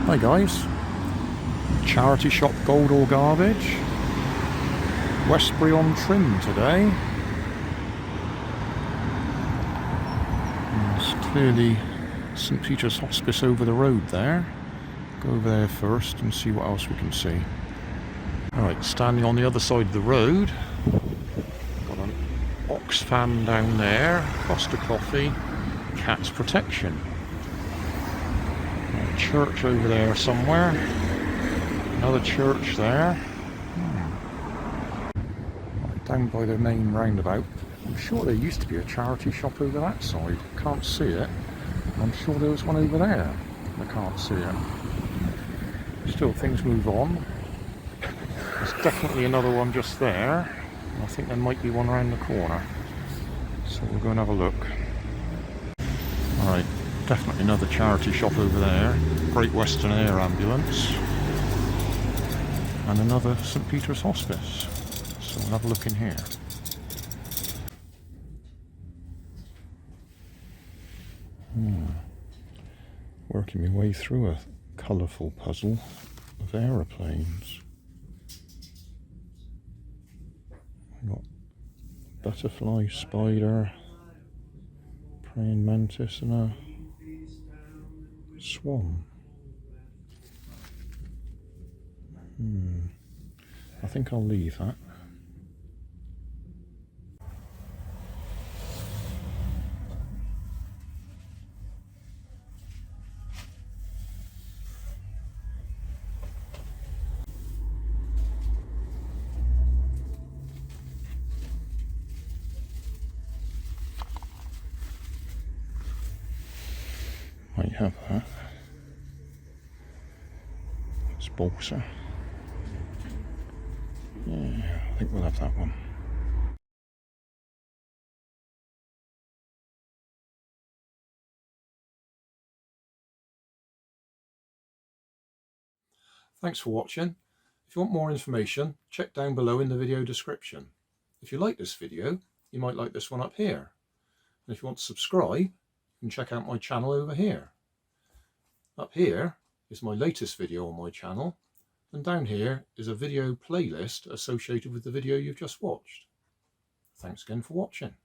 Hi guys, charity shop Gold or Garbage, Westbury on Trym today. There's clearly St Peter's Hospice over the road there. Go over there first and see what else we can see. Alright, standing on the other side of the road, got an Oxfam down there, Costa Coffee, Cats Protection. A church over there somewhere, another church there. Right, down by the main roundabout. I'm sure there used to be a charity shop over that side. Can't see it. I'm sure there was one over there. I can't see it. Still, things move on. There's definitely another one just there. I think there might be one around the corner. So we'll go and have a look. Alright, definitely another charity shop over there. Great Western Air Ambulance. And another St Peter's Hospice. So we'll have a look in here. Working my way through a colourful puzzle of aeroplanes. We've got butterfly, spider, praying mantis and a swan. I think I'll leave that. Might have that. It's balsa. Yeah, I think we'll have that one. Thanks for watching. If you want more information, check down below in the video description. If you like this video, you might like this one up here. And if you want to subscribe, you can check out my channel over here. Up here is my latest video on my channel, and down here is a video playlist associated with the video you've just watched. Thanks again for watching.